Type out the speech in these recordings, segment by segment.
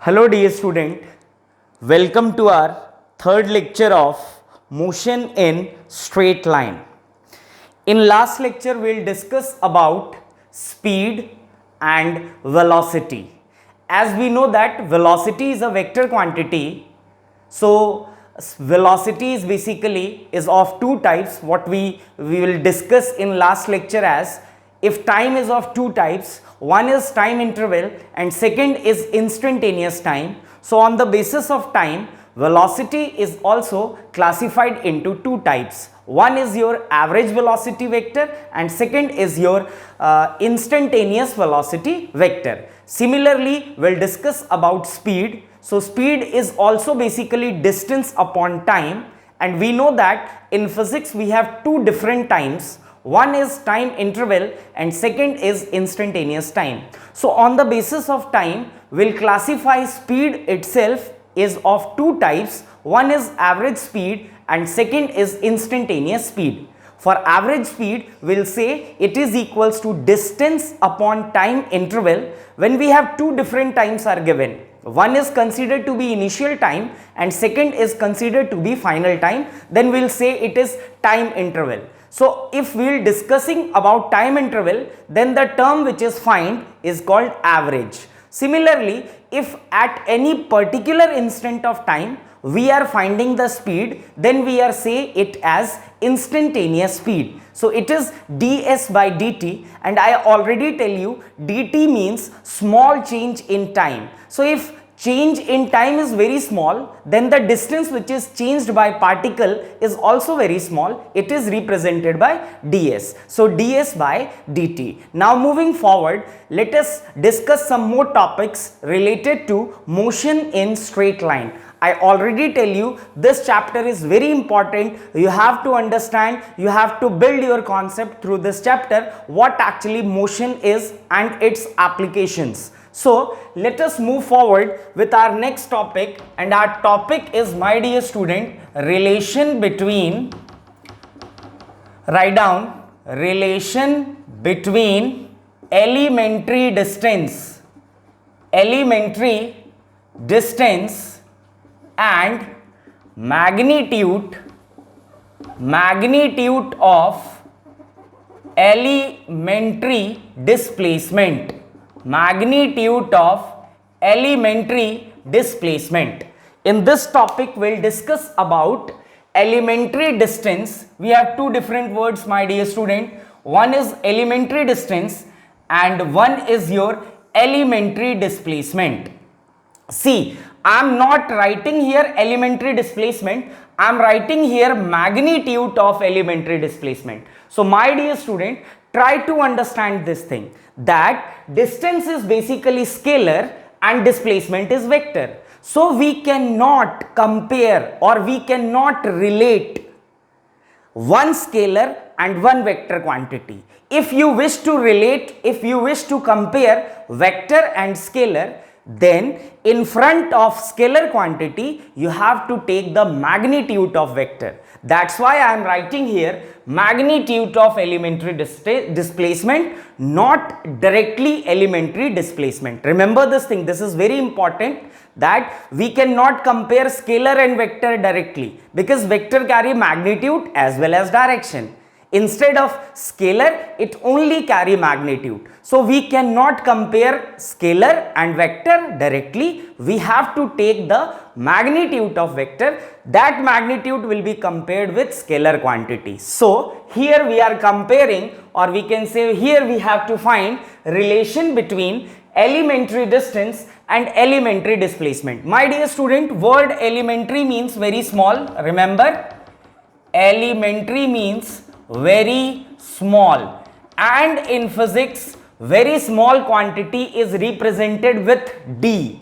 Hello dear student, welcome to our third lecture of motion in straight line. In last lecture we'll discuss about speed and velocity. As we know that velocity is a vector quantity, so velocity is basically is of two types. What we will discuss in last lecture as if time is of two types, one is time interval and second is instantaneous time. So on the basis of time, velocity is also classified into two types. One is your average velocity vector and second is your instantaneous velocity vector. Similarly, we'll discuss about speed. So speed is also basically distance upon time, and we know that in physics we have two different times. One is time interval and second is instantaneous time. So on the basis of time, we'll classify speed itself is of two types. One is average speed and second is instantaneous speed. For average speed, we'll say it is equals to distance upon time interval when we have two different times are given. One is considered to be initial time and second is considered to be final time. Then we'll say it is time interval. So if we are discussing about time interval, then the term which is find is called average. Similarly, if at any particular instant of time we are finding the speed, then we are say it as instantaneous speed. So it is ds by dt, and I already tell you dt means small change in time. So if change in time is very small, then the distance which is changed by particle is also very small. It is represented by ds. So ds by dt. Now moving forward, let us discuss some more topics related to motion in straight line. I already tell you this chapter is very important. You have to understand, you have to build your concept through this chapter, what actually motion is and its applications. So let us move forward with our next topic, and our topic is, my dear student, relation between, write down, relation between elementary distance and magnitude of elementary displacement. Magnitude of elementary displacement. In this topic, we'll discuss about elementary distance. We have two different words, my dear student. One is elementary distance and one is your elementary displacement. See, I am not writing here elementary displacement, I am writing here magnitude of elementary displacement. So my dear student, try to understand this thing, that distance is basically scalar and displacement is vector. So we cannot compare or we cannot relate one scalar and one vector quantity. If you wish to relate, if you wish to compare vector and scalar, then in front of scalar quantity you have to take the magnitude of vector. That's why I am writing here magnitude of elementary displacement, not directly elementary displacement. Remember this thing, this is very important, that we cannot compare scalar and vector directly, because vector carry magnitude as well as direction. Instead of scalar, it only carry magnitude. So we cannot compare scalar and vector directly. We have to take the magnitude of vector. That magnitude will be compared with scalar quantity. So here we are comparing, or we can say here we have to find relation between elementary distance and elementary displacement. My dear student, word elementary means very small. Remember, elementary means very small, and in physics very small quantity is represented with d,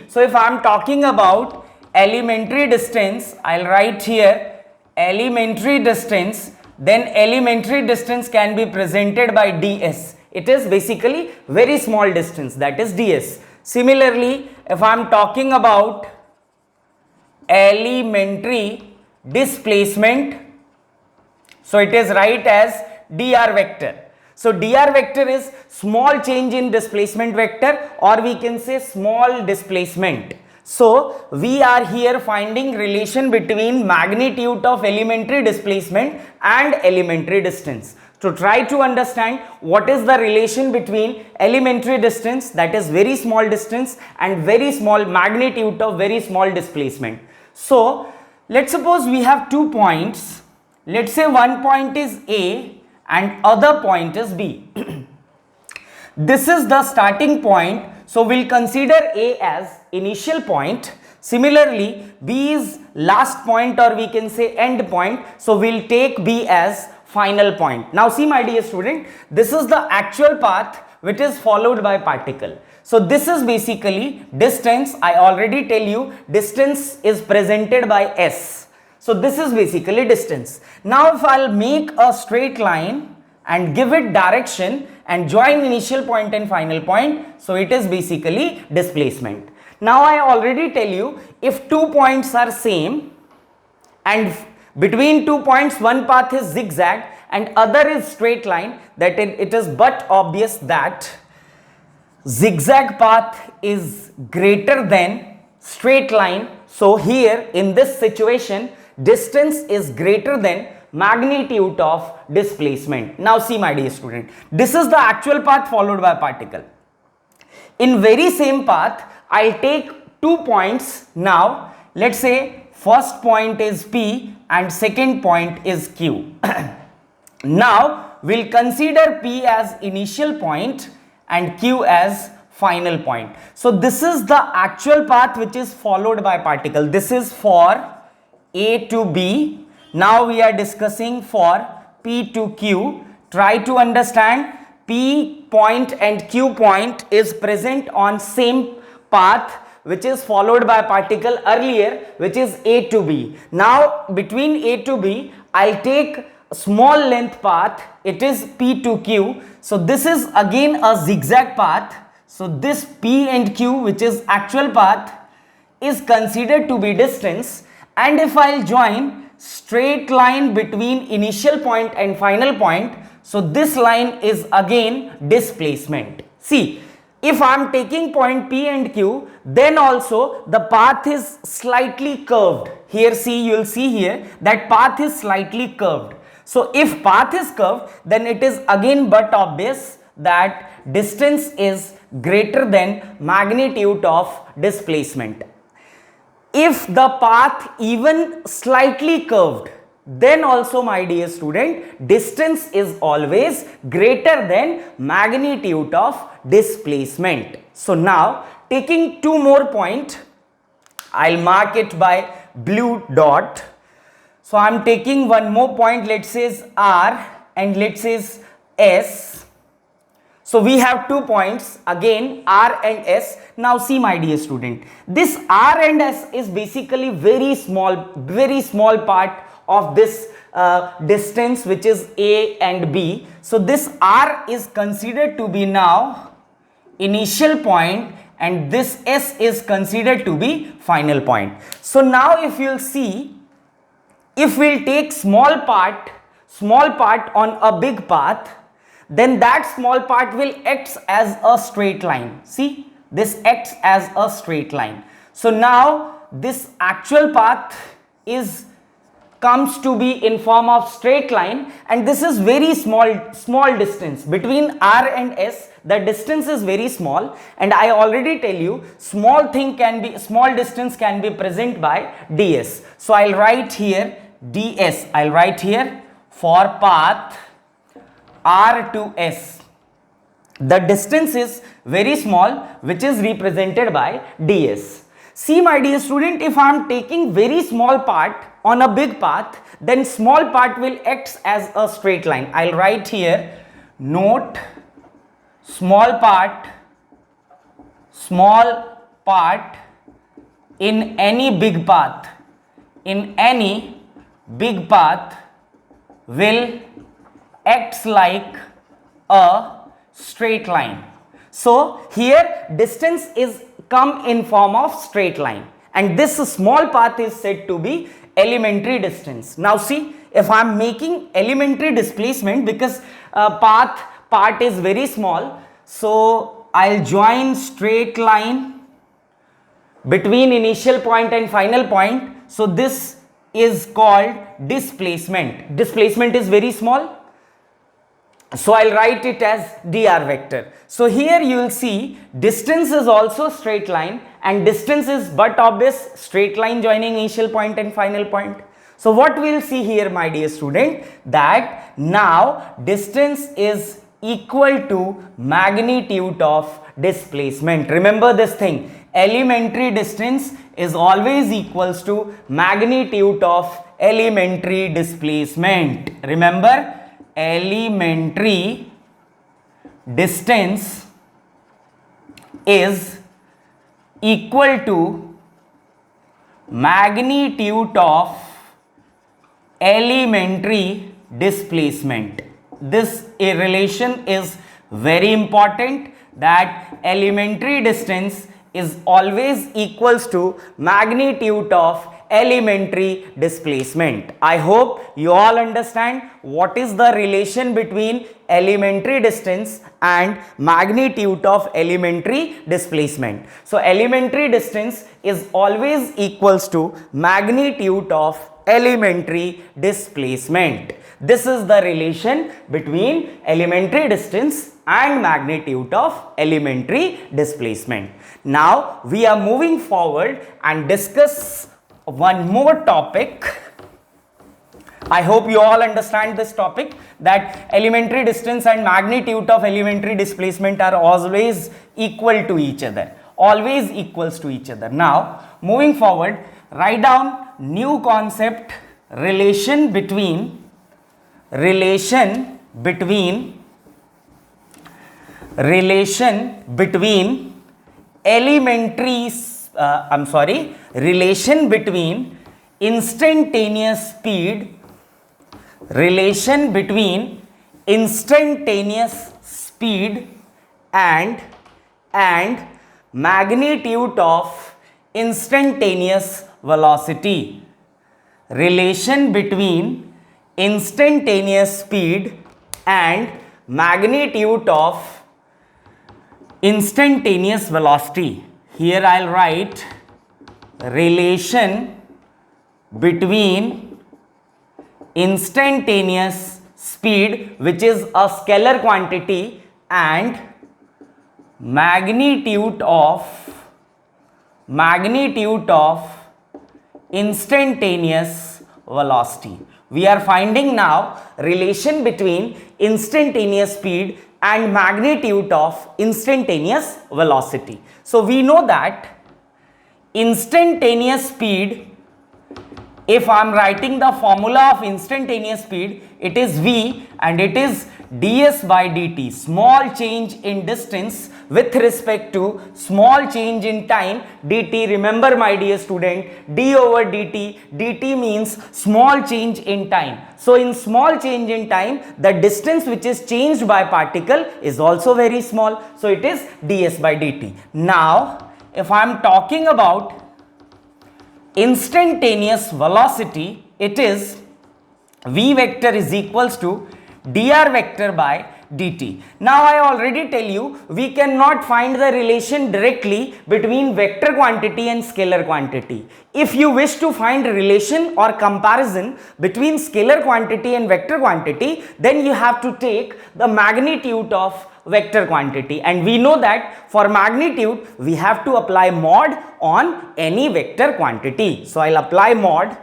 So if I am talking about elementary distance, I'll write here elementary distance, then elementary distance can be presented by ds. It is basically very small distance, that is ds. Similarly, if I am talking about elementary displacement, so it is write as dr vector. So dr vector is small change in displacement vector, or we can say small displacement. So we are here finding relation between magnitude of elementary displacement and elementary distance. To try to understand what is the relation between elementary distance, that is very small distance, and very small magnitude of very small displacement. So let's suppose we have 2 points. Let's say one point is A and other point is B. This is the starting point, so we'll consider A as initial point. Similarly, B is last point, or we can say end point, so we'll take B as final point. Now see my dear student, this is the actual path which is followed by particle. So this is basically distance. I already tell you distance is presented by S. So this is basically distance. Now if I'll make a straight line and give it direction and join initial point and final point, so it is basically displacement. Now I already tell you, if 2 points are same and between 2 points one path is zigzag and other is straight line, that it is but obvious that zigzag path is greater than straight line. So here in this situation, distance is greater than magnitude of displacement. Now see my dear student, this is the actual path followed by particle. In very same path, I'll take 2 points. Now let's say first point is P and second point is Q. Now we'll consider P as initial point and Q as final point. So this is the actual path which is followed by particle. This is for A to B. Now we are discussing for P to Q. Try to understand, P point and Q point is present on same path which is followed by particle earlier, which is A to B. Now between A to B, I'll take a small length path, it is P to Q. So this is again a zigzag path. So this P and Q, which is actual path, is considered to be distance. And if I'll join straight line between initial point and final point, so this line is again displacement. See, if I am taking point P and Q, then also the path is slightly curved. Here see, you will see here that path is slightly curved. So if path is curved, then it is again but obvious that distance is greater than magnitude of displacement. If the path even slightly curved, then also my dear student, distance is always greater than magnitude of displacement. So now taking 2 more points, I'll mark it by blue dot. So I'm taking one more point, let's say R and let's say S. So we have 2 points again, R and S. Now see my dear student, this R and S is basically very small part of this distance, which is A and B. So this R is considered to be now initial point and this S is considered to be final point. So now if you'll see, if we'll take small part on a big path, then that small part will act as a straight line. See, this acts as a straight line. So now this actual path comes to be in form of straight line, and this is very small distance between R and S. The distance is very small, and I already tell you small distance can be present by ds. So I'll write here ds. I'll write here for path R to S. The distance is very small, which is represented by ds. See my dear student, if I am taking very small part on a big path, then small part will act as a straight line. I'll write here note small part in any big path will acts like a straight line. So here distance is come in form of straight line, and this small path is said to be elementary distance. Now see, if I am making elementary displacement, because path part is very small, so I'll join straight line between initial point and final point. So this is called displacement. Displacement is very small, so I'll write it as dr vector. So here you will see distance is also straight line, and distance is but obvious straight line joining initial point and final point. So what we'll see here, my dear student, that now distance is equal to magnitude of displacement. Remember this thing, elementary distance is always equals to magnitude of elementary displacement. Remember, elementary distance is equal to magnitude of elementary displacement. This relation is very important, that elementary distance is always equals to magnitude of elementary displacement. I hope you all understand what is the relation between elementary distance and magnitude of elementary displacement. So elementary distance is always equals to magnitude of elementary displacement. This is the relation between elementary distance and magnitude of elementary displacement. Now we are moving forward and discuss one more topic. I hope you all understand this topic, that elementary distance and magnitude of elementary displacement are always equal to each other, always equals to each other. Now moving forward, write down new concept, relation between elementary relation between instantaneous speed, and magnitude of instantaneous velocity. Relation between instantaneous speed and magnitude of instantaneous velocity. Here I'll write relation between instantaneous speed, which is a scalar quantity, and magnitude of instantaneous velocity. We are finding now relation between instantaneous speed and magnitude of instantaneous velocity. So we know that instantaneous speed, if I am writing the formula of instantaneous speed, it is V and it is ds by dt, small change in distance with respect to small change in time dt. Remember my dear student, d over dt, dt means small change in time. So in small change in time, the distance which is changed by particle is also very small, so it is ds by dt. Now if I am talking about instantaneous velocity, it is v vector is equals to dr vector by dt. Now I already tell you, we cannot find the relation directly between vector quantity and scalar quantity. If you wish to find a relation or comparison between scalar quantity and vector quantity, then you have to take the magnitude of vector quantity, and we know that for magnitude we have to apply mod on any vector quantity. So I'll apply mod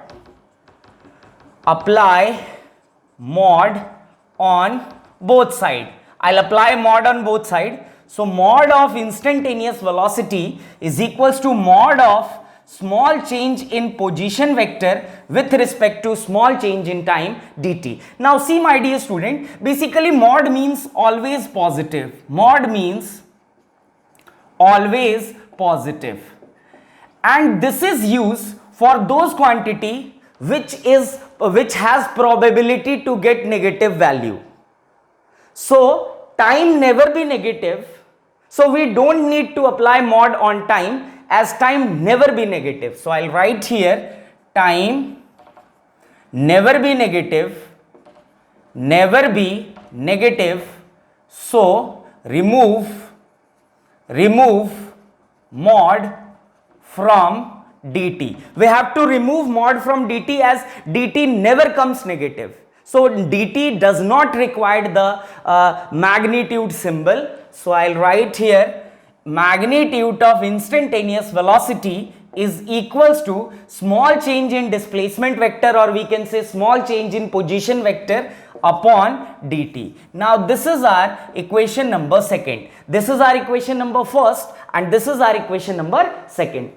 on both sides. I'll apply mod on both sides. So mod of instantaneous velocity is equals to mod of small change in position vector with respect to small change in time dt. Now see my dear student, basically mod means always positive. Mod means always positive, and this is used for those quantity which has probability to get negative value. So time never be negative, so we don't need to apply mod on time, as time never be negative. So I'll write here time never be negative, So remove mod from dt. We have to remove mod from dt as dt never comes negative. So dt does not require the magnitude symbol. So I'll write here magnitude of instantaneous velocity is equals to small change in displacement vector, or we can say small change in position vector upon dt. Now this is our equation number second. This is our equation number first, and this is our equation number second.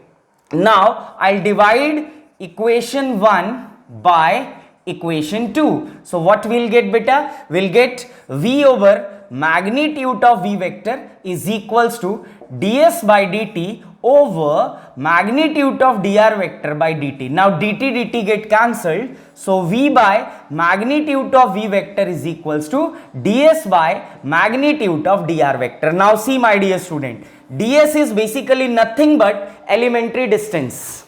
Now I'll divide equation 1 by equation 2. So what we'll get, beta? We'll get v over magnitude of v vector is equals to ds by dt over magnitude of dr vector by dt. Now dt get cancelled, so v by magnitude of v vector is equals to ds by magnitude of dr vector. Now see my dear student, ds is basically nothing but elementary distance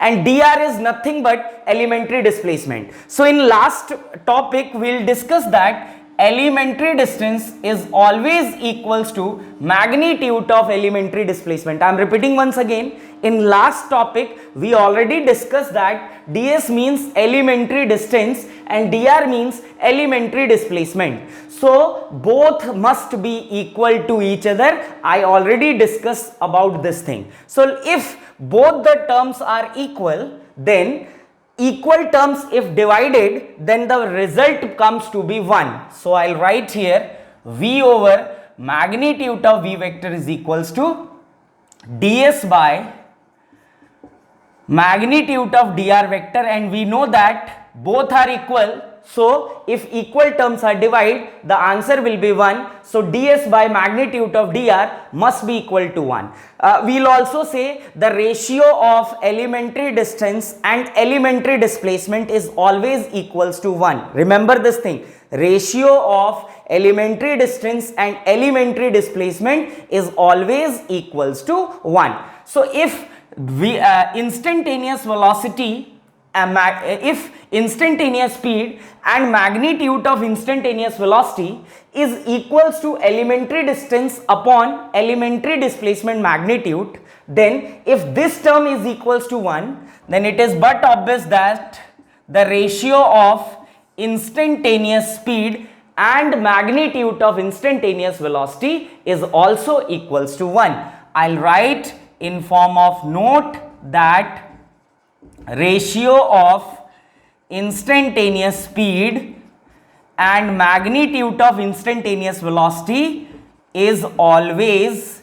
and dr is nothing but elementary displacement. So in last topic we'll discuss that elementary distance is always equals to magnitude of elementary displacement. I am repeating once again, in last topic we already discussed that ds means elementary distance and dr means elementary displacement. So both must be equal to each other. I already discussed about this thing. So if both the terms are equal, then equal terms if divided, then the result comes to be 1. So I'll write here v over magnitude of v vector is equals to ds by magnitude of dr vector, and we know that both are equal. So if equal terms are divided, the answer will be 1. So ds by magnitude of dr must be equal to 1. We'll also say the ratio of elementary distance and elementary displacement is always equals to 1. Remember this thing, ratio of elementary distance and elementary displacement is always equals to 1. So if we instantaneous velocity, if instantaneous speed and magnitude of instantaneous velocity is equals to elementary distance upon elementary displacement magnitude, then if this term is equals to 1, then it is but obvious that the ratio of instantaneous speed and magnitude of instantaneous velocity is also equals to 1. I'll write in form of note that ratio of instantaneous speed and magnitude of instantaneous velocity is always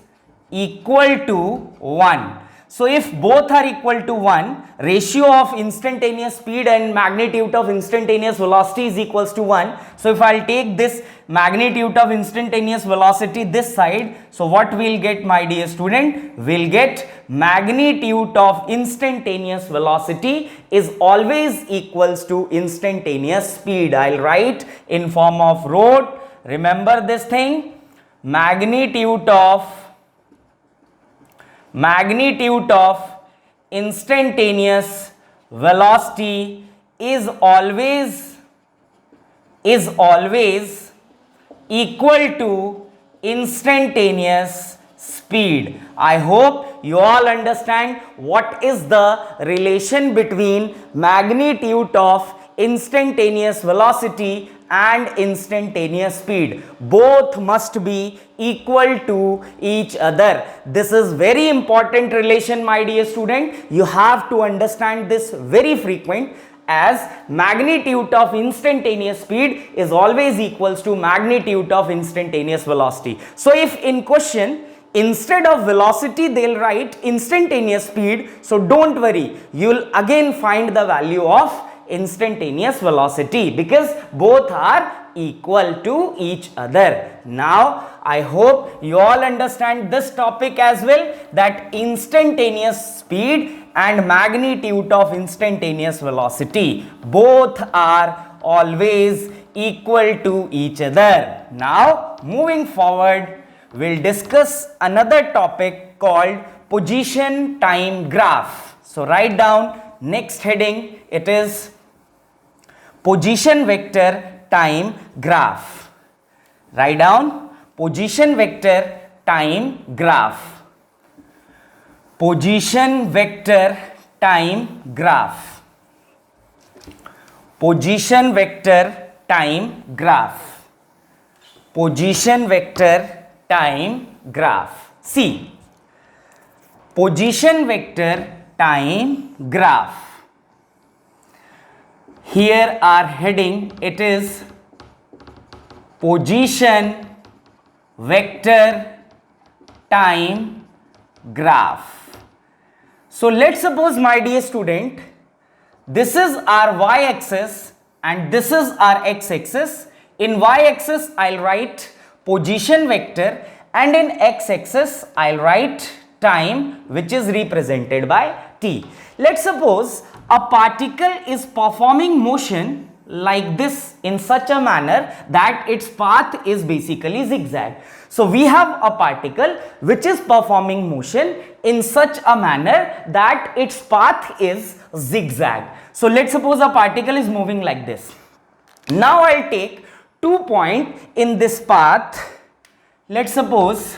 equal to 1. So if both are equal to 1, ratio of instantaneous speed and magnitude of instantaneous velocity is equals to 1. So if I'll take this magnitude of instantaneous velocity this side, so what we'll get, my dear student? We'll get magnitude of instantaneous velocity is always equals to instantaneous speed. I'll write in form of rho. Remember this thing, magnitude of instantaneous velocity is always equal to instantaneous speed. I hope you all understand what is the relation between magnitude of instantaneous velocity and instantaneous speed. Both must be equal to each other. This is very important relation, my dear student. You have to understand this very frequent, as magnitude of instantaneous speed is always equals to magnitude of instantaneous velocity. So if in question instead of velocity they'll write instantaneous speed, so don't worry, you'll again find the value of instantaneous velocity because both are equal to each other. Now I hope you all understand this topic as well, that instantaneous speed and magnitude of instantaneous velocity both are always equal to each other. Now moving forward, we'll discuss another topic called position time graph. So write down next heading, it is position vector time graph. Write down position vector time graph. Position vector time graph. Position vector time graph. Position vector time graph. See, position vector time graph. Here our heading, it is position vector time graph. So let's suppose, my dear student, this is our y-axis and this is our x-axis. In y-axis I'll write position vector and in x-axis I'll write time, which is represented by t. Let's suppose a particle is performing motion like this in such a manner that its path is basically zigzag. So we have a particle which is performing motion in such a manner that its path is zigzag. So let's suppose a particle is moving like this. Now I'll take 2 points in this path. Let's suppose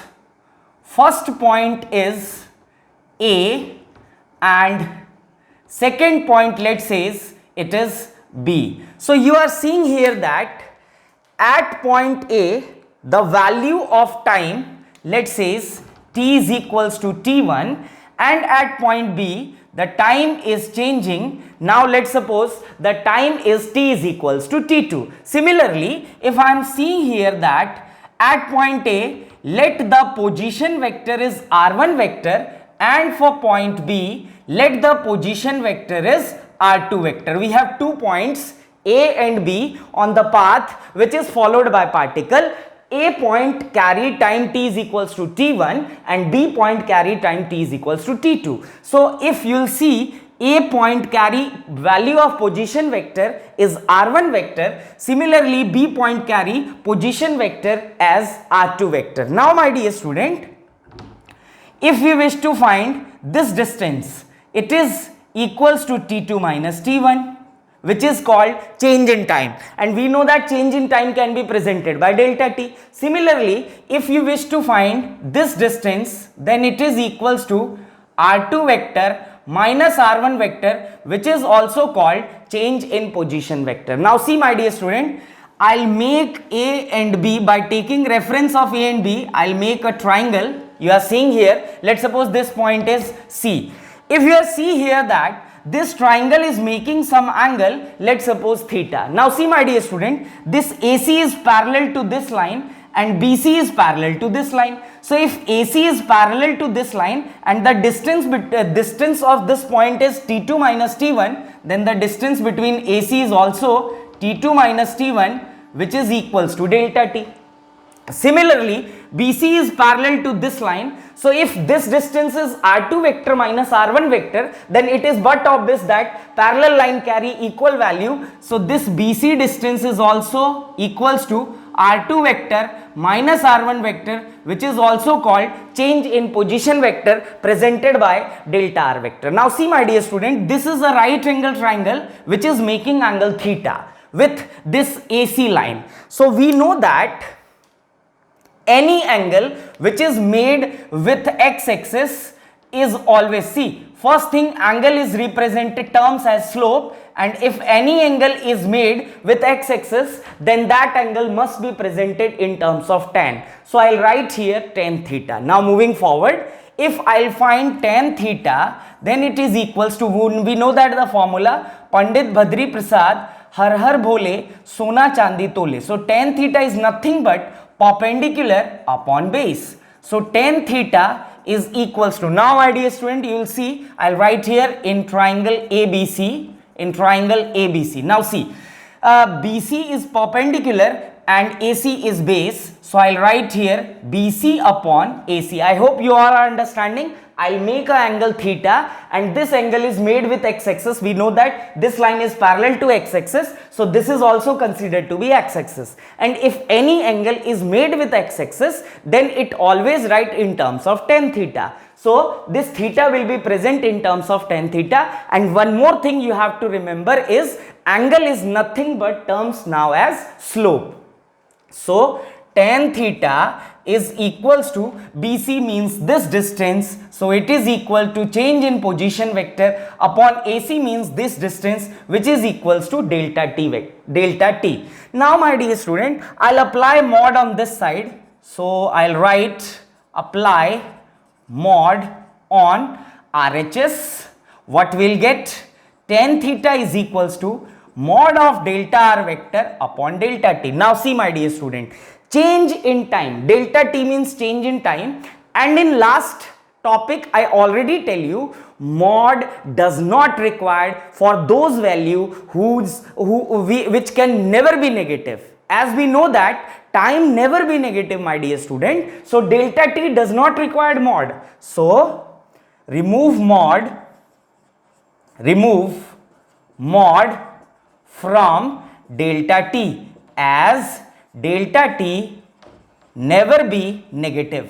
first point is A and second point, let's say, it is B. So you are seeing here that at point A, the value of time, let's say, t is equals to t1, and at point B, the time is changing. Now let's suppose the time is t is equals to t2. Similarly, if I am seeing here that at point A, let the position vector is r1 vector, and for point B, let the position vector is r2 vector. We have 2 points A and B on the path which is followed by particle. A point carry time t is equals to t1 and B point carry time t is equals to t2. So if you'll see, A point carry value of position vector is r1 vector. Similarly, B point carry position vector as r2 vector. Now my dear student, if we wish to find this distance, it is equals to t2 minus t1, which is called change in time, and we know that change in time can be presented by delta t. Similarly, if you wish to find this distance, then it is equals to r2 vector minus r1 vector, which is also called change in position vector. Now see my dear student, I'll make A and B by taking reference of A and B. I'll make a triangle. You are seeing here, let's suppose this point is C. If you see here that this triangle is making some angle, let's suppose theta. Now see my dear student, this AC is parallel to this line and BC is parallel to this line. So if AC is parallel to this line and the distance of this point is T2 minus T1, then the distance between AC is also T2 minus T1, which is equals to delta T. Similarly, BC is parallel to this line. So if this distance is R2 vector minus R1 vector, then it is but obvious that parallel line carry equal value. So this BC distance is also equals to R2 vector minus R1 vector, which is also called change in position vector presented by delta R vector. Now see my dear student, this is a right angle triangle which is making angle theta with this AC line. So we know that any angle which is made with x-axis is always, see, first thing, angle is represented terms as slope, and if any angle is made with x-axis, then that angle must be presented in terms of tan. So I'll write here tan theta. Now moving forward, if I'll find tan theta, then it is equals to, we know that the formula, Pandit Bhadri Prasad Har Har Bhole Sona Chandi Tole. So tan theta is nothing but perpendicular upon base. So tan theta is equals to, now my dear student, you will see, I'll write here in triangle ABC, in triangle ABC. Now see, BC is perpendicular and AC is base. So I'll write here BC upon AC. I hope you all are understanding. I'll make an angle theta, and this angle is made with x-axis. We know that this line is parallel to x-axis, so this is also considered to be x-axis. And if any angle is made with x-axis, then it always write in terms of tan theta. So this theta will be present in terms of tan theta. And one more thing you have to remember is angle is nothing but terms now as slope. So tan theta is equals to, BC means this distance, so it is equal to change in position vector upon AC means this distance, which is equals to delta t. Now my dear student, I'll apply mod on this side. So I'll write apply mod on RHS. What we'll get? Tan theta is equals to mod of delta r vector upon delta t. Now see my dear student, change in time, delta t means change in time, and in last topic I already tell you mod does not required for those value which can never be negative. As we know that time never be negative my dear student, so delta t does not require mod. So remove mod from delta t, as delta t never be negative.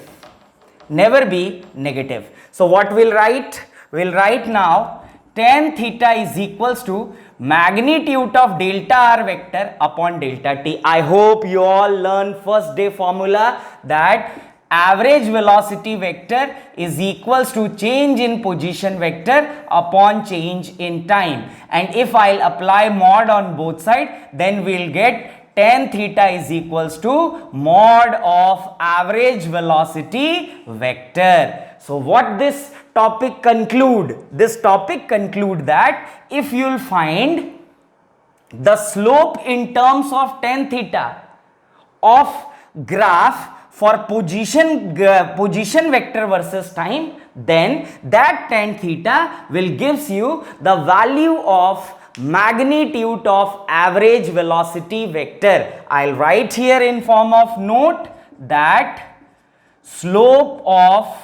So what we'll write? We'll write now tan theta is equals to magnitude of delta r vector upon delta t. I hope you all learn first day formula that average velocity vector is equals to change in position vector upon change in time, and if I'll apply mod on both sides, then we'll get tan theta is equals to mod of average velocity vector. So what this topic conclude? This topic conclude that if you'll find the slope in terms of tan theta of graph for position vector versus time, then that tan theta will gives you the value of magnitude of average velocity vector. I'll write here in form of note that slope of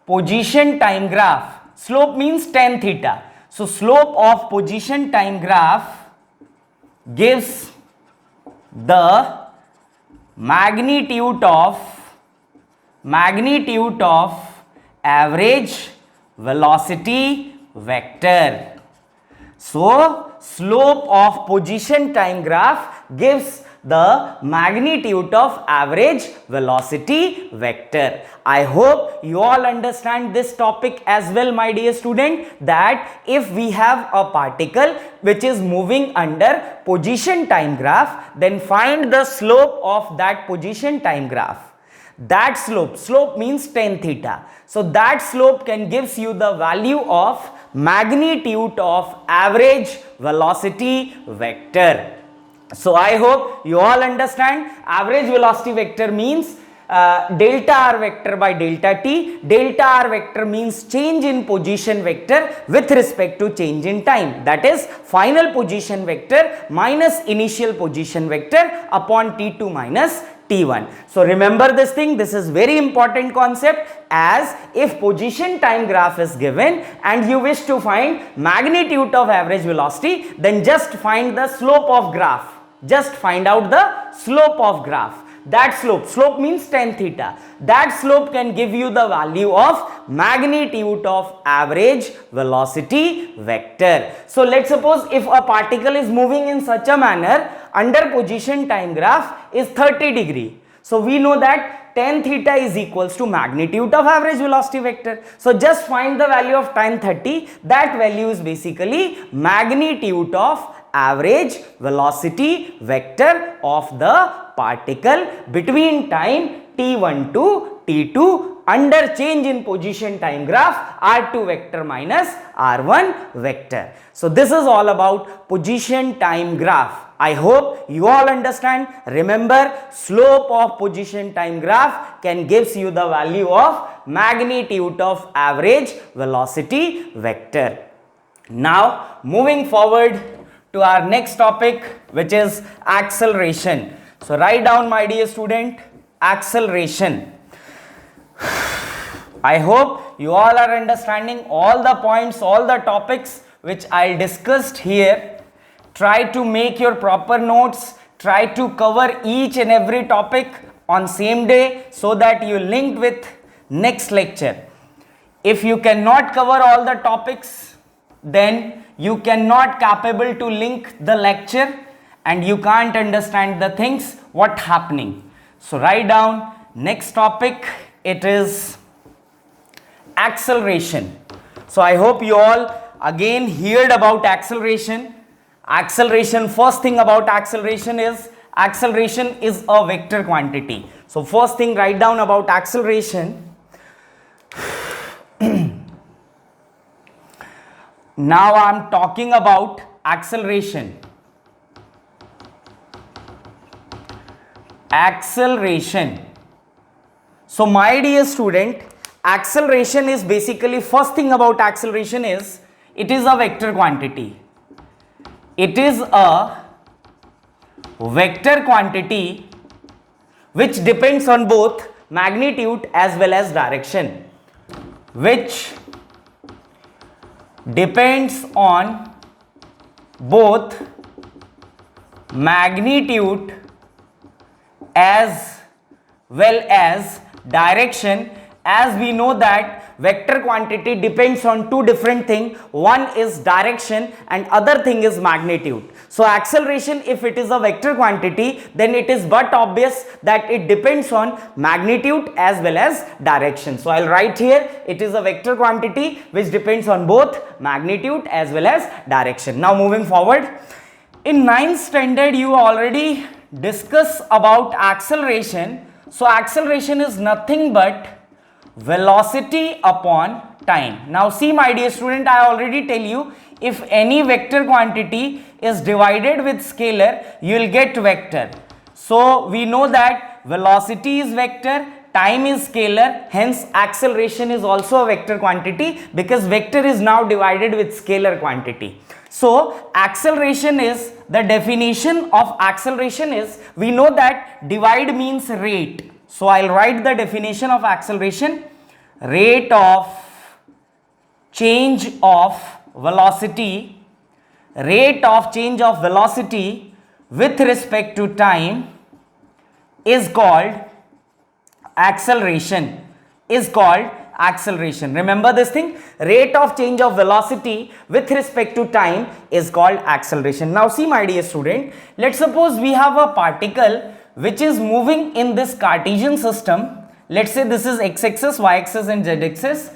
position time graph, slope means tan theta, so slope of position time graph gives the magnitude of average velocity vector. So slope of position time graph gives the magnitude of average velocity vector. I hope you all understand this topic as well my dear student, that if we have a particle which is moving under position time graph, then find the slope of that position time graph. That slope means tan theta, so that slope can gives you the value of magnitude of average velocity vector. So I hope you all understand average velocity vector means delta r vector by delta t. Delta r vector means change in position vector with respect to change in time, that is final position vector minus initial position vector upon t2 minus t1. So remember this thing, this is very important concept, as if position time graph is given and you wish to find magnitude of average velocity, then just find the slope of graph. Just find out the slope of graph. That slope means tan theta. That slope can give you the value of magnitude of average velocity vector. So let's suppose if a particle is moving in such a manner under position time graph is 30 degree. So we know that tan theta is equals to magnitude of average velocity vector. So just find the value of tan 30. That value is basically magnitude of average velocity vector of the particle between time t1 to t2 under change in position time graph r2 vector minus r1 vector. So this is all about position time graph. I hope you all understand. Remember, slope of position time graph can gives you the value of magnitude of average velocity vector. Now moving forward to our next topic, which is acceleration. So write down my dear student, acceleration. I hope you all are understanding all the points, all the topics which I discussed here. Try to make your proper notes, try to cover each and every topic on same day so that you linked with next lecture. If you cannot cover all the topics, then you cannot capable to link the lecture, and you can't understand the things what happening. So write down next topic, it is acceleration. So I hope you all again heard about acceleration. Acceleration, first thing about acceleration is a vector quantity. So first thing, write down about acceleration. Now I am talking about acceleration. Acceleration. So my dear student, acceleration is basically, first thing about acceleration is it is a vector quantity. It is a vector quantity which depends on both magnitude as well as direction. Which depends on both magnitude as well as direction. As we know that vector quantity depends on two different things. One is direction and other thing is magnitude. So acceleration, if it is a vector quantity, then it is but obvious that it depends on magnitude as well as direction. So I'll write here, it is a vector quantity which depends on both magnitude as well as direction. Now moving forward, in 9th standard you already discuss about acceleration. So acceleration is nothing but velocity upon time. Now see my dear student, I already tell you, if any vector quantity is divided with scalar, you will get vector. So we know that velocity is vector, time is scalar, hence acceleration is also a vector quantity because vector is now divided with scalar quantity. So acceleration is, the definition of acceleration is, we know that divide means rate. So I'll write the definition of acceleration: rate of change of velocity, rate of change of velocity with respect to time is called acceleration, Remember this thing, rate of change of velocity with respect to time is called acceleration. Now see my dear student, let's suppose we have a particle which is moving in this Cartesian system. Let's say this is x-axis, y-axis and z-axis.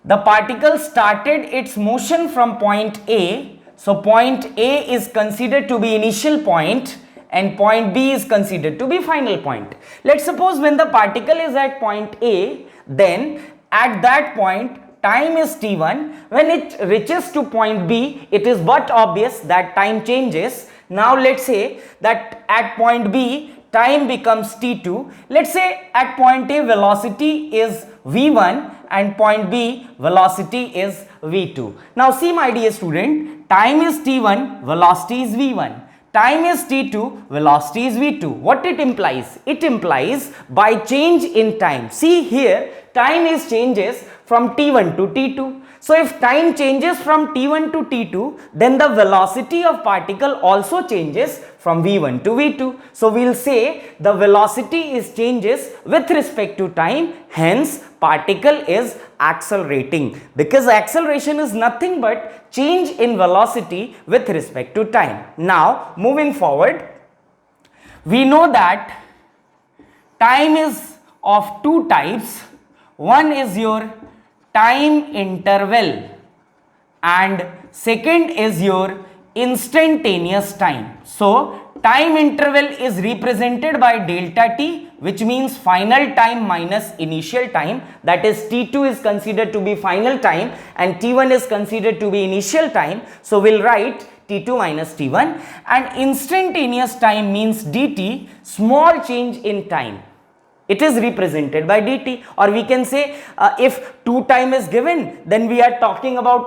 The particle started its motion from point A. So point A is considered to be initial point and point B is considered to be final point. Let's suppose when the particle is at point A, then at that point time is t1. When it reaches to point B, it is but obvious that time changes. Now let's say that at point B time becomes t2. Let's say at point A velocity is v1 and point B velocity is v2. Now see my dear student, time is t1, velocity is v1. Time is t2, velocity is v2. What it implies? It implies by change in time. See here, time is changes from t1 to t2. So if time changes from t1 to t2, then the velocity of particle also changes from v1 to v2. So we'll say the velocity is changes with respect to time, hence particle is accelerating, because acceleration is nothing but change in velocity with respect to time. Now moving forward, we know that time is of two types. One is your time interval and second is your instantaneous time. So time interval is represented by delta t, which means final time minus initial time, that is t2 is considered to be final time and t1 is considered to be initial time. So we'll write t2 minus t1, and instantaneous time means dt, small change in time. It is represented by dt, or we can say if two time is given, then we are talking about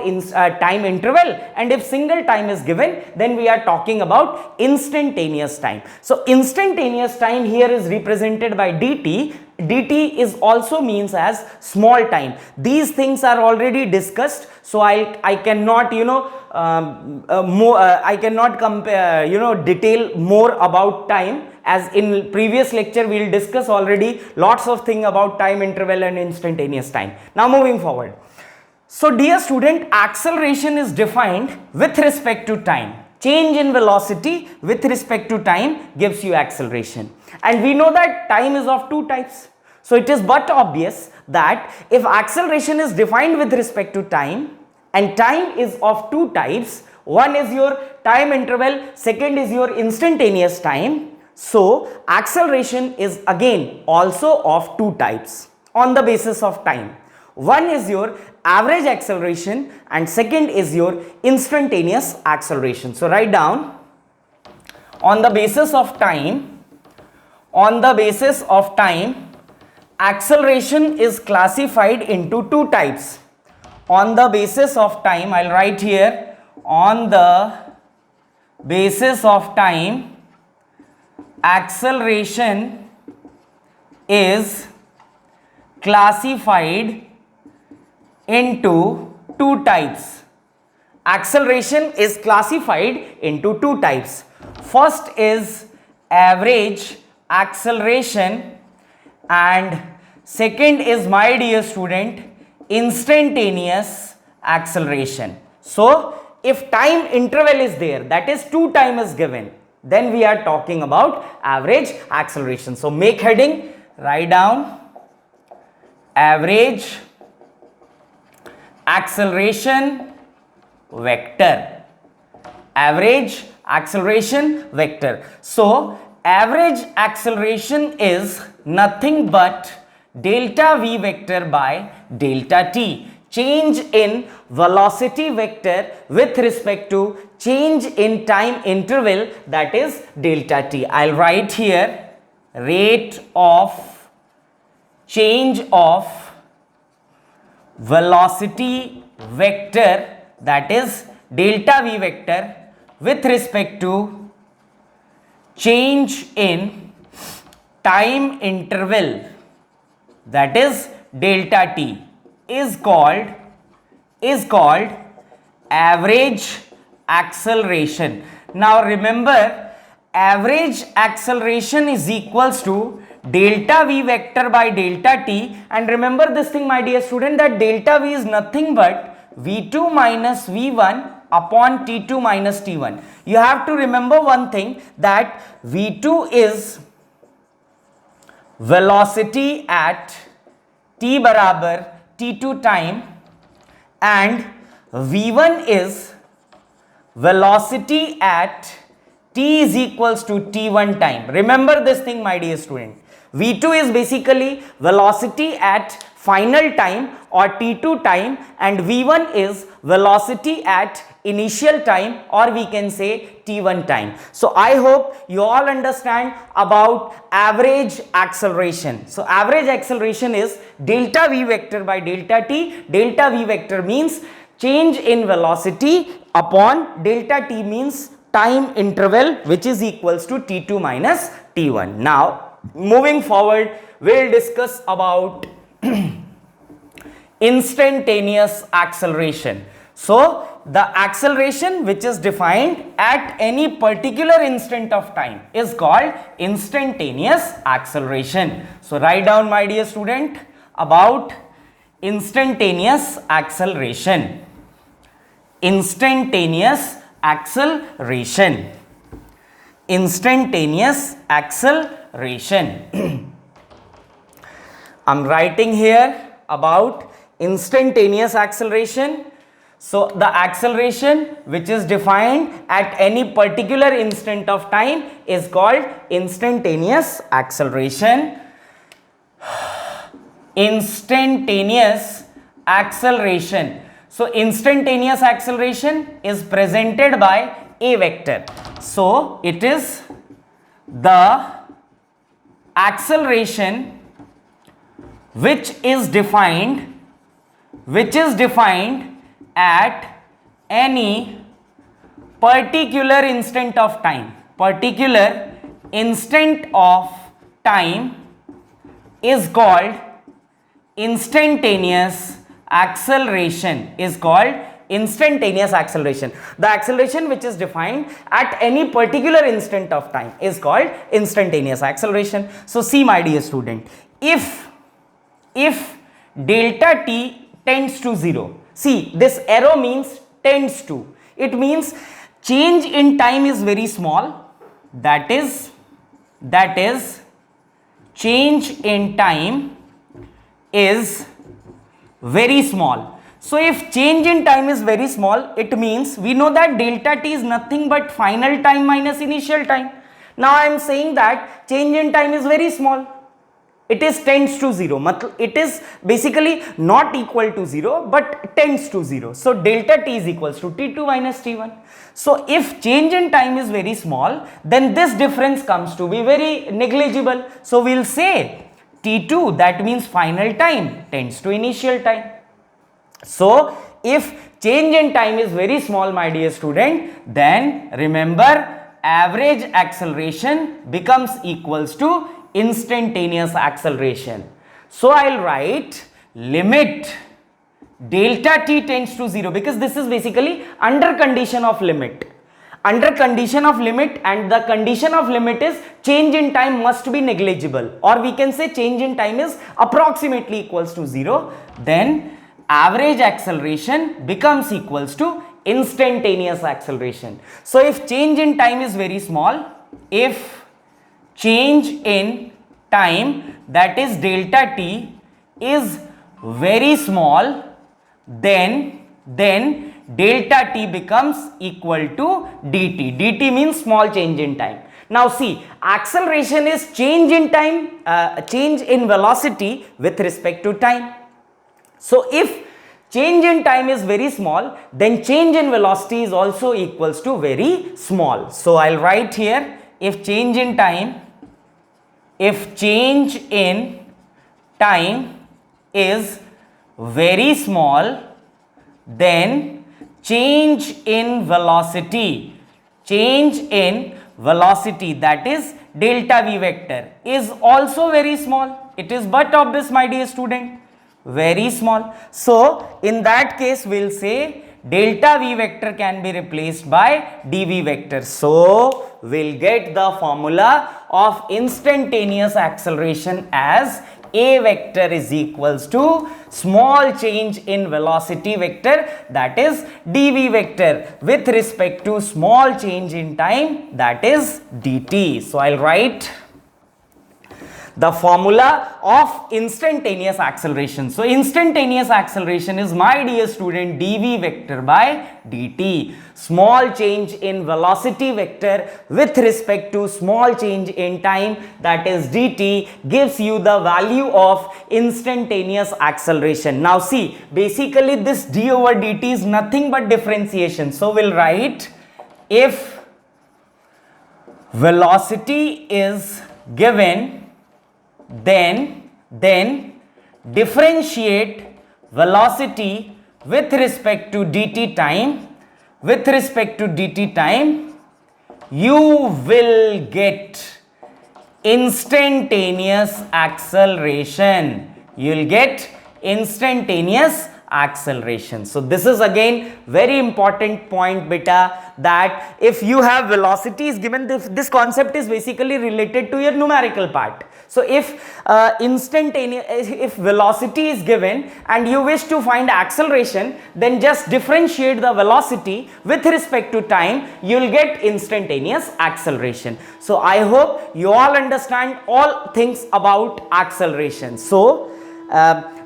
time interval, and if single time is given, then we are talking about instantaneous time. So instantaneous time here is represented by dt. dt is also means as small time. These things are already discussed, so I cannot I cannot compare detail more about time, as in previous lecture we will discuss already lots of things about time interval and instantaneous time. Now moving forward, so dear student, acceleration is defined with respect to time. change in velocity with respect to time gives you acceleration. And we know that time is of two types. So it is but obvious that if acceleration is defined with respect to time and time is of two types, one is your time interval, second is your instantaneous time. So acceleration is again also of two types on the basis of time. One is your average acceleration and second is your instantaneous acceleration. So write down, on the basis of time, acceleration is classified into two types. On the basis of time, I'll write here, on the basis of time, acceleration is classified into two types. Acceleration is classified into two types. First is average acceleration and second is, my dear student, instantaneous acceleration. So if time interval is there, that is two time is given, then we are talking about average acceleration. So make heading, write down average acceleration vector. Average acceleration vector. So average acceleration is nothing but delta v vector by delta t, change in velocity vector with respect to change in time interval, that is delta t. I'll write here rate of change of velocity vector, that is delta v vector, with respect to change in time interval, that is delta t, is called average acceleration. Now remember, average acceleration is equals to delta v vector by delta t, and remember this thing, my dear student, that delta v is nothing but v2 minus v1 upon t2 minus t1. You have to remember one thing, that v2 is velocity at t barabar t2 time and v1 is velocity at t is equals to t1 time. Remember this thing, my dear student. v2 is basically velocity at final time or t2 time and v1 is velocity at initial time, or we can say t1 time. So I hope you all understand about average acceleration. So average acceleration is delta v vector by delta t. Delta v vector means change in velocity upon delta t means time interval, which is equals to t2 minus t1. Now moving forward, we'll discuss about instantaneous acceleration. So the acceleration which is defined at any particular instant of time is called instantaneous acceleration. So write down, my dear student, about instantaneous acceleration. Instantaneous acceleration. Instantaneous acceleration. I'm writing here about instantaneous acceleration. So the acceleration which is defined at any particular instant of time is called instantaneous acceleration. Instantaneous acceleration. So instantaneous acceleration is presented by a vector. So it is the acceleration which is defined at any particular instant of time. Particular instant of time is called instantaneous acceleration. Is called instantaneous acceleration. The acceleration which is defined at any particular instant of time is called instantaneous acceleration. So see, my dear student, if delta t tends to 0, see, this arrow means tends to. It means change in time is very small, that is change in time is very small. So if change in time is very small, it means we know that delta t is nothing but final time minus initial time. Now I am saying that change in time is very small. It is tends to 0. It is basically not equal to 0 but tends to 0. So delta t is equals to t2 minus t1. So if change in time is very small, then this difference comes to be very negligible. So we will say t2, that means final time, tends to initial time. So if change in time is very small, my dear student, then remember average acceleration becomes equals to instantaneous acceleration. So I'll write limit delta t tends to 0, because this is basically under condition of limit. Under condition of limit, and the condition of limit is change in time must be negligible, or we can say change in time is approximately equals to 0. Then average acceleration becomes equals to instantaneous acceleration. So if change in time is very small, if change in time, that is delta t, is very small, then delta t becomes equal to dt. dt means small change in time. Now see, acceleration is change in time, change in velocity with respect to time. So if change in time is very small, then change in velocity is also equals to very small. So I'll write here, if change in time is very small, then change in velocity, that is delta v vector, is also very small. It is but obvious, my dear student, very small. So in that case we'll say delta v vector can be replaced by dv vector. So we'll get the formula of instantaneous acceleration as a vector is equals to small change in velocity vector, that is dv vector, with respect to small change in time, that is dt. So I'll write the formula of instantaneous acceleration. So instantaneous acceleration is, my dear student, dv vector by dt. Small change in velocity vector with respect to small change in time, that is dt, gives you the value of instantaneous acceleration. Now see, basically this d over dt is nothing but differentiation. So we'll write, if velocity is given, then differentiate velocity with respect to dt time, you will get instantaneous acceleration. You will get instantaneous acceleration. So this is again very important point, beta, that if you have velocity is given, this concept is basically related to your numerical part. So if if velocity is given and you wish to find acceleration, then just differentiate the velocity with respect to time, you will get instantaneous acceleration. So I hope you all understand all things about acceleration. So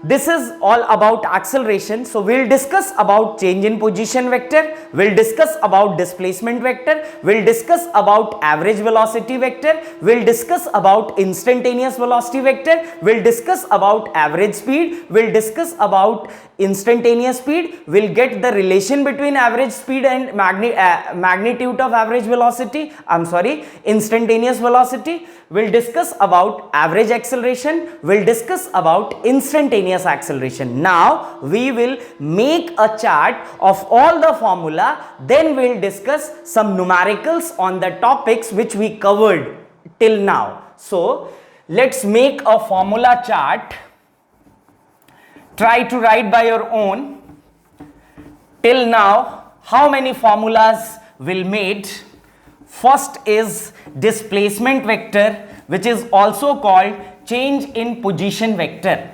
this is all about acceleration. So we'll discuss about change in position vector, we'll discuss about displacement vector, we'll discuss about average velocity vector, we'll discuss about instantaneous velocity vector, we'll discuss about average speed, we'll discuss about instantaneous speed, we'll get the relation between average speed and magnitude of average velocity, instantaneous velocity, we'll discuss about average acceleration, we'll discuss about instantaneous acceleration. Now we will make a chart of all the formula, then we'll discuss some numericals on the topics which we covered till now. So let's make a formula chart. Try to write by your own. Till now, how many formulas we made? First is displacement vector, which is also called change in position vector.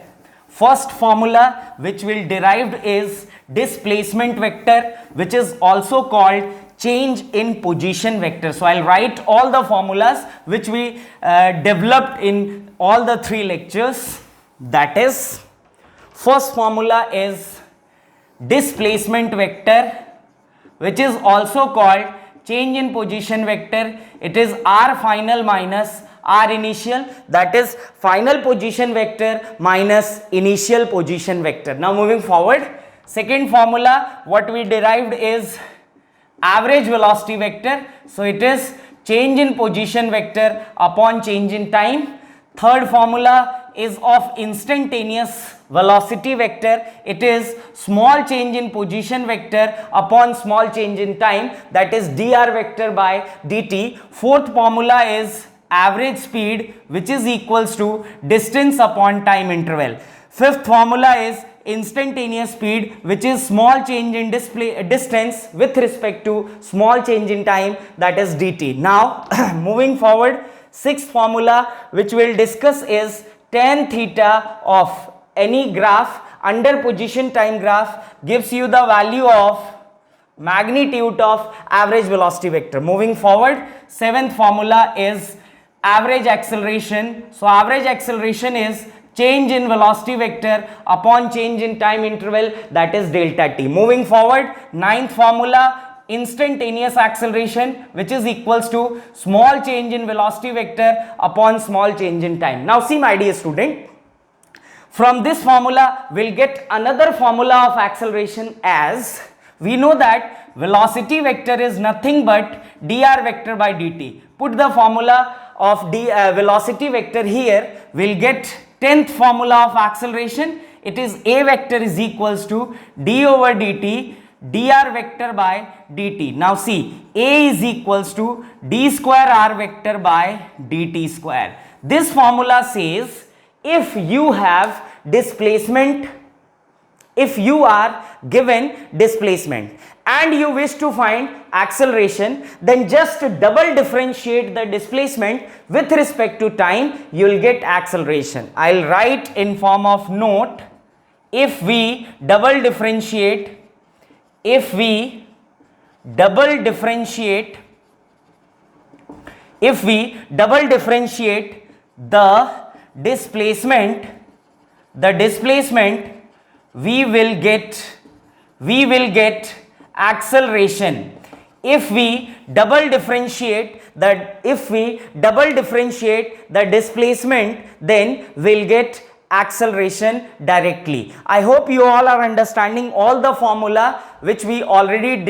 First formula which will derived is displacement vector, which is also called change in position vector. So I'll write all the formulas which we developed in all the 3 lectures. That is, first formula is displacement vector, which is also called change in position vector. It is r final minus r initial, that is final position vector minus initial position vector. Now moving forward, second formula what we derived is average velocity vector. So it is change in position vector upon change in time. Third formula is of instantaneous velocity vector. It is small change in position vector upon small change in time, that is dr vector by dt. Fourth formula is average speed, which is equals to distance upon time interval. Fifth formula is instantaneous speed, which is small change in distance with respect to small change in time, that is dt. Now moving forward, sixth formula which we'll discuss is tan theta of any graph under position time graph gives you the value of magnitude of average velocity vector. Moving forward, seventh formula is average acceleration. So average acceleration is change in velocity vector upon change in time interval, that is delta t. Moving forward, ninth formula, instantaneous acceleration, which is equals to small change in velocity vector upon small change in time. Now see my dear student, from this formula we'll get another formula of acceleration, as we know that velocity vector is nothing but dr vector by dt. Put the formula of velocity vector here, we'll get 10th formula of acceleration. It is a vector is equals to d over dt dr vector by dt. Now see, a is equals to d square r vector by dt square. This formula says if you have displacement, if you are given displacement and you wish to find acceleration, then just double differentiate the displacement with respect to time, you will get acceleration. I'll write in form of note, if we double differentiate the displacement, we will get acceleration. If we double differentiate the displacement, then we'll get acceleration directly. I hope you all are understanding all the formula which we already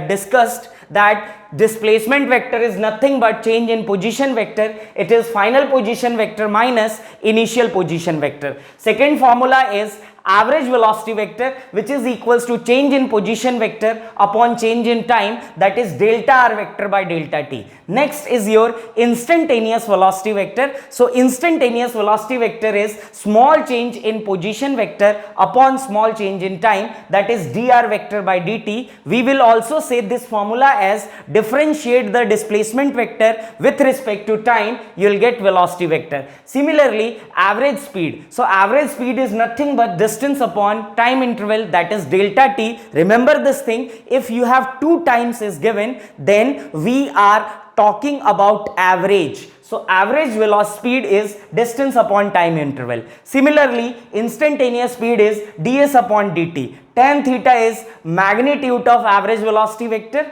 discussed, that displacement vector is nothing but change in position vector. It is final position vector minus initial position vector. Second formula is average velocity vector, which is equals to change in position vector upon change in time, that is delta r vector by delta t. Next is your instantaneous velocity vector. So instantaneous velocity vector is small change in position vector upon small change in time, that is dr vector by dt. We will also say this formula as differentiate the displacement vector with respect to time, you will get velocity vector. Similarly, average speed. So average speed is nothing but distance upon time interval, that is delta t. Remember this thing, if you have 2 times is given, then we are talking about average. So average velocity speed is distance upon time interval. Similarly, instantaneous speed is ds upon dt. Tan theta is magnitude of average velocity vector.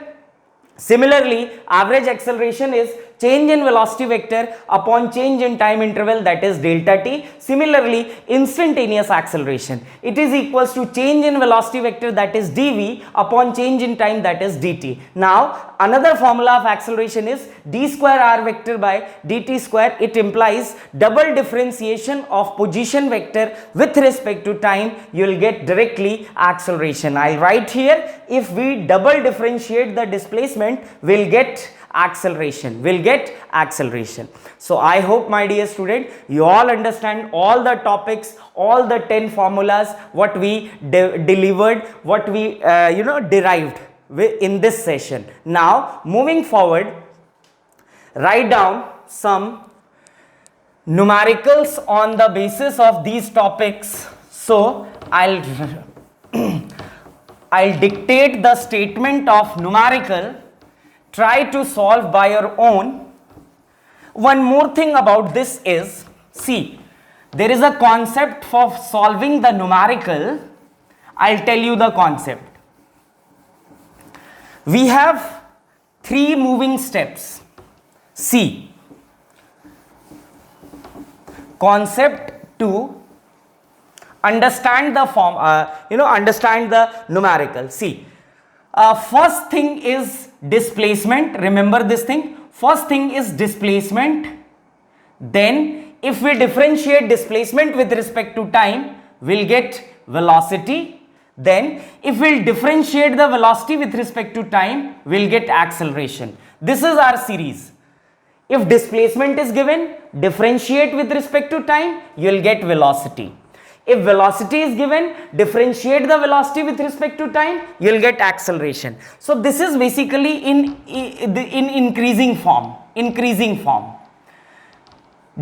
Similarly, average acceleration is change in velocity vector upon change in time interval, that is delta t. Similarly, instantaneous acceleration, it is equals to change in velocity vector, that is dv, upon change in time, that is dt. Now another formula of acceleration is d square r vector by dt square. It implies double differentiation of position vector with respect to time, you will get directly acceleration. I'll write here, if we double differentiate the displacement, we'll get acceleration. So I hope my dear student, you all understand all the topics, all the 10 formulas what we delivered, what we derived in this session. Now moving forward, write down some numericals on the basis of these topics. So I'll dictate the statement of numerical try to solve by your own. One more thing about this is, see, there is a concept for solving the numerical. I'll tell you the concept. We have 3 moving steps. See, concept to understand the form, understand the numerical. See, first thing is displacement. Remember this thing. First thing is displacement. Then if we differentiate displacement with respect to time, we'll get velocity. Then if we'll differentiate the velocity with respect to time, we'll get acceleration. This is our series. If displacement is given, differentiate with respect to time, you'll get velocity. If velocity is given, differentiate the velocity with respect to time, you'll get acceleration. So this is basically in increasing form,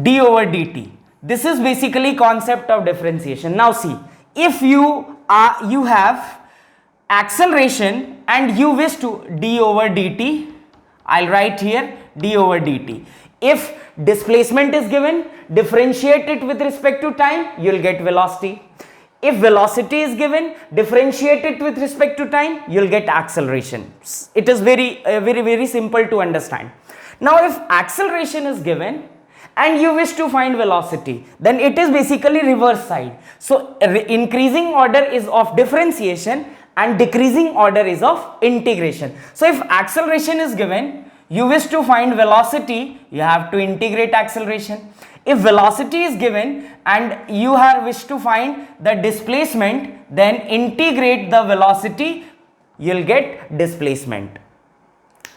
d over dt. This is basically concept of differentiation. Now see, if you have acceleration and you wish to d over dt, I'll write here d over dt. If displacement is given, differentiate it with respect to time, you'll get velocity. If velocity is given, differentiate it with respect to time, you'll get acceleration. It is very simple to understand. Now if acceleration is given and you wish to find velocity, then it is basically reverse side. So increasing order is of differentiation and decreasing order is of integration. So if acceleration is given, you wish to find velocity, you have to integrate acceleration. If velocity is given and you wish to find the displacement, then integrate the velocity, you'll get displacement.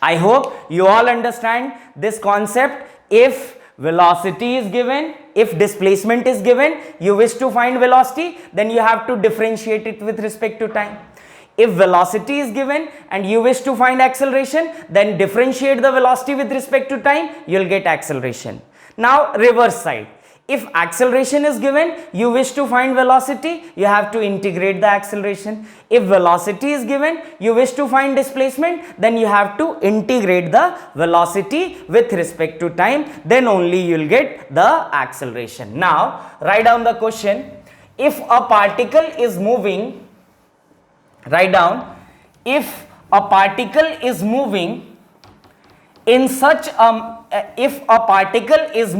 I hope you all understand this concept. If velocity is given, if displacement is given, you wish to find velocity, then you have to differentiate it with respect to time. If velocity is given and you wish to find acceleration, then differentiate the velocity with respect to time, you'll get acceleration. Now reverse side. If acceleration is given, you wish to find velocity, you have to integrate the acceleration. If velocity is given, you wish to find displacement, then you have to integrate the velocity with respect to time, then only you'll get the acceleration. Now write down the question. If a particle is moving, write down, if a particle is moving in such if a particle is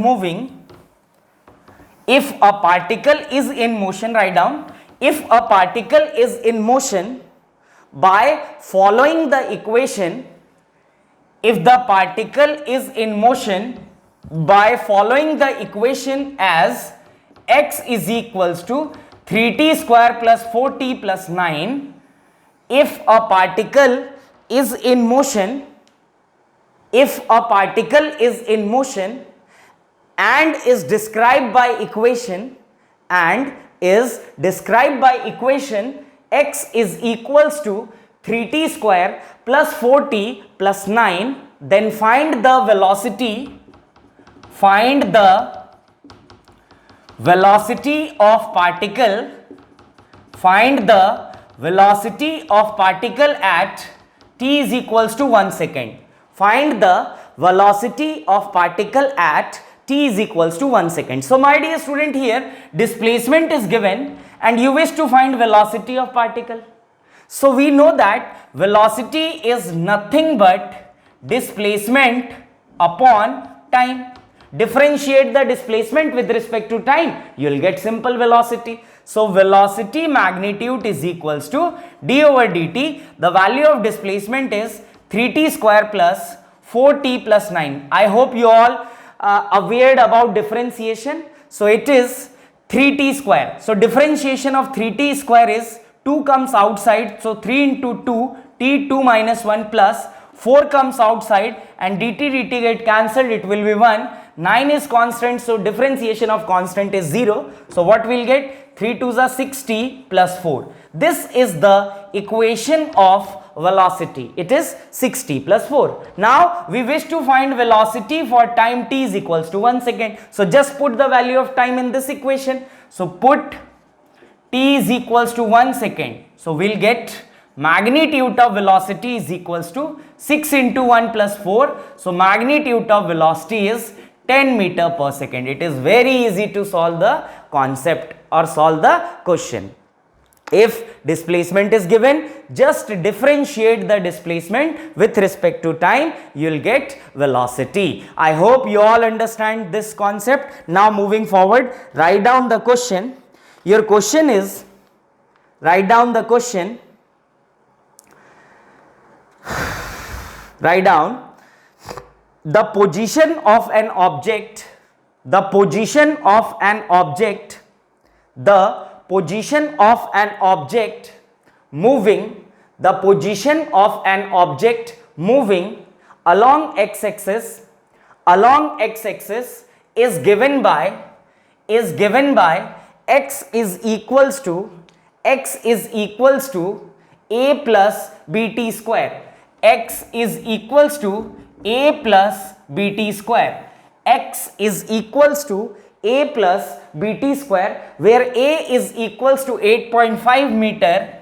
in motion, write down, if a particle is in motion by following the equation, if the particle is in motion by following the equation as x is equals to 3t square plus 4t plus 9, if a particle is in motion, and is described by equation x is equals to 3t square plus 4t plus 9, then find the velocity of particle, at t is equals to 1 second. Find the velocity of particle at t is equals to 1 second. So my dear student, here displacement is given and you wish to find velocity of particle. So we know that velocity is nothing but displacement upon time. Differentiate the displacement with respect to time, you will get simple velocity. So velocity magnitude is equals to d over dt. The value of displacement is 3t square plus 4t plus 9. I hope you all aware about differentiation. So it is 3t square. So differentiation of 3t square is 2 comes outside. So 3 into 2, t2 minus 1 plus 4 comes outside and dt get cancelled, it will be 1. 9 is constant, so differentiation of constant is 0. So what we'll get? 3 2s are 6t plus 4. This is the equation of velocity. It is 6t plus 4. Now we wish to find velocity for time t is equals to 1 second. So just put the value of time in this equation. So put t is equals to 1 second. So we'll get magnitude of velocity is equals to 6 into 1 plus 4. So magnitude of velocity is 10 meter per second. It is very easy to solve the concept or solve the question. If displacement is given, just differentiate the displacement with respect to time, you will get velocity. I hope you all understand this concept. Now moving forward, write down the question. Your question is, write down the question, write down the position of an object, the position of an object, the position of an object moving, the position of an object moving along x-axis, is given by x is equals to a plus bt square. X is equals to a plus bt square. X is equals to a plus bt square, where a is equals to 8.5 meter,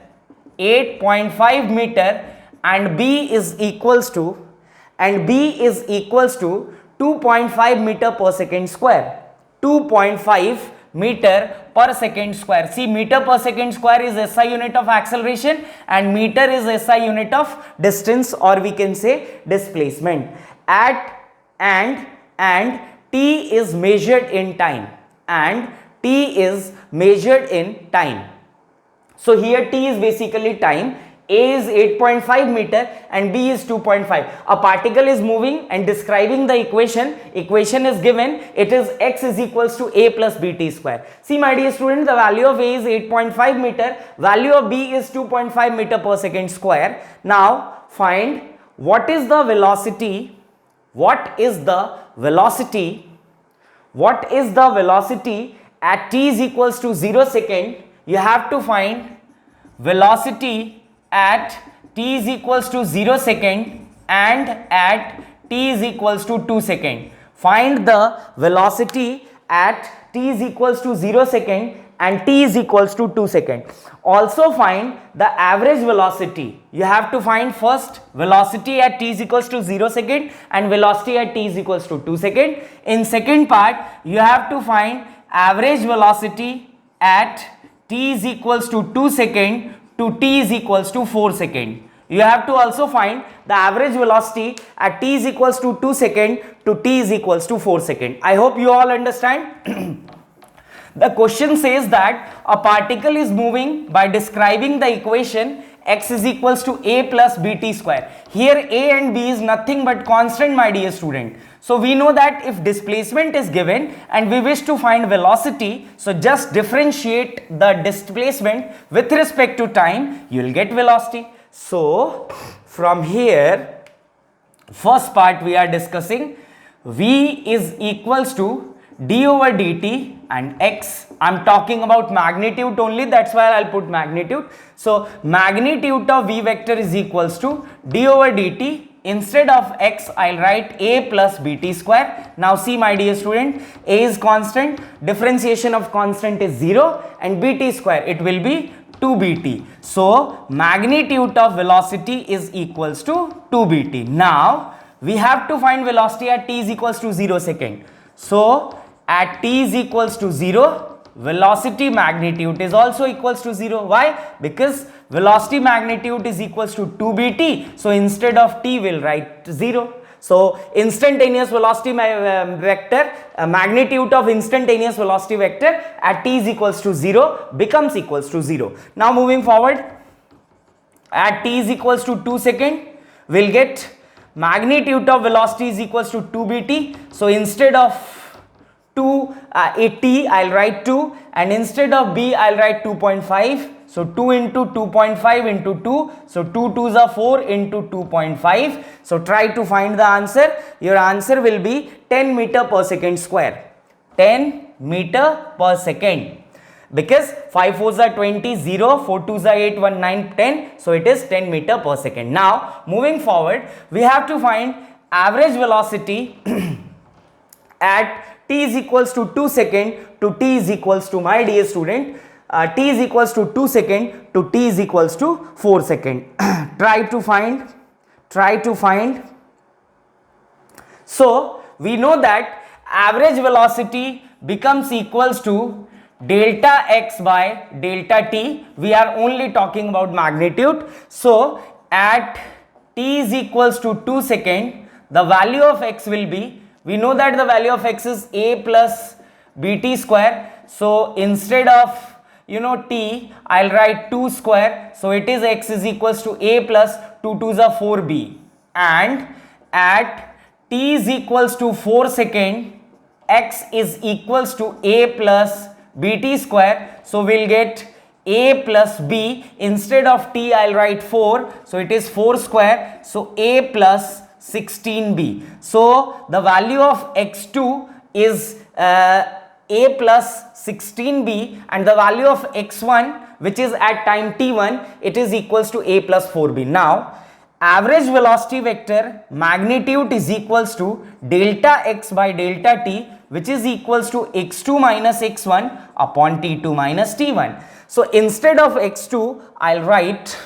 and b is equals to 2.5 meter per second square. 2.5 meter per second square. See, meter per second square is SI unit of acceleration and meter is SI unit of distance, or we can say displacement. And t is measured in time, So here t is basically time. A is 8.5 meter and b is 2.5. A particle is moving and describing the equation is given. It is x is equals to a plus bt square. See my dear student, the value of a is 8.5 meter, value of b is 2.5 meter per second square. Now find what is the velocity at t is equals to 0 second. You have to find velocity at t is equals to 0 second and at t is equals to 2 second. Find the velocity at t is equals to 0 second and t is equals to 2 second. Also find the average velocity. You have to find first velocity at t is equals to 0 second and velocity at t is equals to 2 second. In second part, you have to find average velocity at t is equals to 2 second to t is equals to 4 second. You have to also find the average velocity at t is equals to 2 second to t is equals to 4 second. I hope you all understand. The question says that a particle is moving by describing the equation x is equals to a plus bt square. Here a and b is nothing but constant, my dear student. So we know that if displacement is given and we wish to find velocity, so just differentiate the displacement with respect to time, you will get velocity. So from here, first part we are discussing v is equals to d over dt and x. I'm talking about magnitude only, that's why I'll put magnitude. So magnitude of v vector is equals to d over dt. Instead of x, I'll write a plus bt square. Now see my dear student, a is constant, differentiation of constant is 0, and bt square, it will be 2bt. So magnitude of velocity is equals to 2bt. Now we have to find velocity at t is equals to 0 second. So at t is equals to 0, velocity magnitude is also equals to 0. Why? Because velocity magnitude is equals to 2bt. So instead of t, we'll write 0. So instantaneous velocity vector, magnitude of instantaneous velocity vector at t is equals to 0 becomes equals to 0. Now moving forward, at t is equals to 2 second, we'll get magnitude of velocity is equals to 2bt. So instead of t, I'll write 2, and instead of b, I'll write 2.5. So 2 into 2.5 into 2, so 2 2s are 4 into 2.5. So try to find the answer. Your answer will be 10 meter per second square. 10 meter per second. Because 5 4s are 20, 0, 4 2s are 8, 1 9, 10. So it is 10 meter per second. Now moving forward, we have to find average velocity at t is equals to 2 second to t is equals to, my dear student, t is equals to 2 second to t is equals to 4 second. try to find. So we know that average velocity becomes equals to delta x by delta t. We are only talking about magnitude. So at t is equals to 2 second, the value of x will be, we know that the value of x is a plus bt square. So instead of t, I'll write 2 square. So it is x is equals to a plus 2 2s are 4b. And at t is equals to 4 second, x is equals to a plus bt square. So we'll get a plus b. Instead of t, I'll write 4. So it is 4 square. So a plus 16b. So the value of x2 is a plus 16b, and the value of x1, which is at time t1, it is equals to a plus 4b. Now average velocity vector magnitude is equals to delta x by delta t, which is equals to x2 minus x1 upon t2 minus t1. So instead of x2, I'll write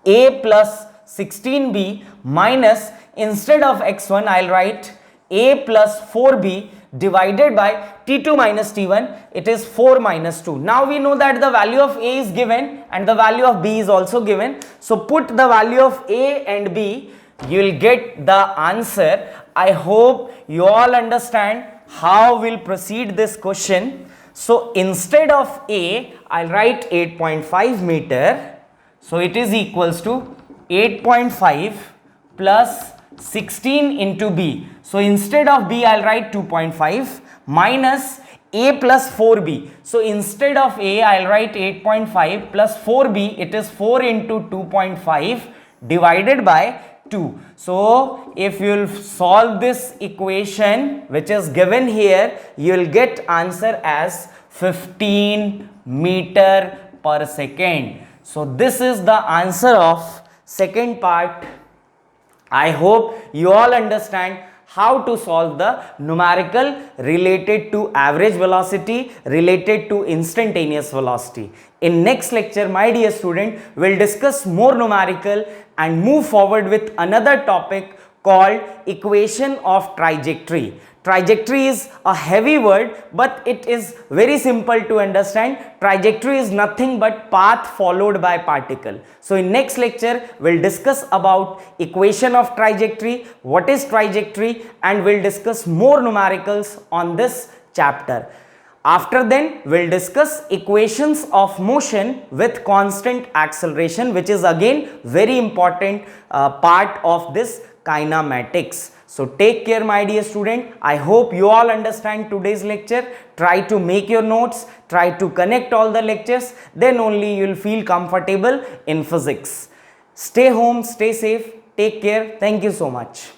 a plus 16b minus, instead of x1, I'll write a plus 4b divided by t2 minus t1, it is 4 minus 2. Now we know that the value of a is given and the value of b is also given. So put the value of a and b, you will get the answer. I hope you all understand how we'll proceed this question. So instead of a, I'll write 8.5 meter. So it is equals to 8.5 plus 16 into b. So instead of b, I'll write 2.5 minus a plus 4b. So instead of a, I'll write 8.5 plus 4b. It is 4 into 2.5 divided by 2. So if you'll solve this equation which is given here, you'll get answer as 15 meter per second. So this is the answer of second part. I hope you all understand how to solve the numerical related to average velocity, related to instantaneous velocity. In next lecture, my dear student, we'll discuss more numerical and move forward with another topic called equation of trajectory. Trajectory is a heavy word, but it is very simple to understand. Trajectory is nothing but path followed by particle. So in next lecture, we'll discuss about equation of trajectory, what is trajectory, and we'll discuss more numericals on this chapter. After then, we'll discuss equations of motion with constant acceleration, which is again very important part of this kinematics. So take care, my dear student. I hope you all understand today's lecture. Try to make your notes, try to connect all the lectures, then only you will feel comfortable in physics. Stay home, stay safe, take care. Thank you so much.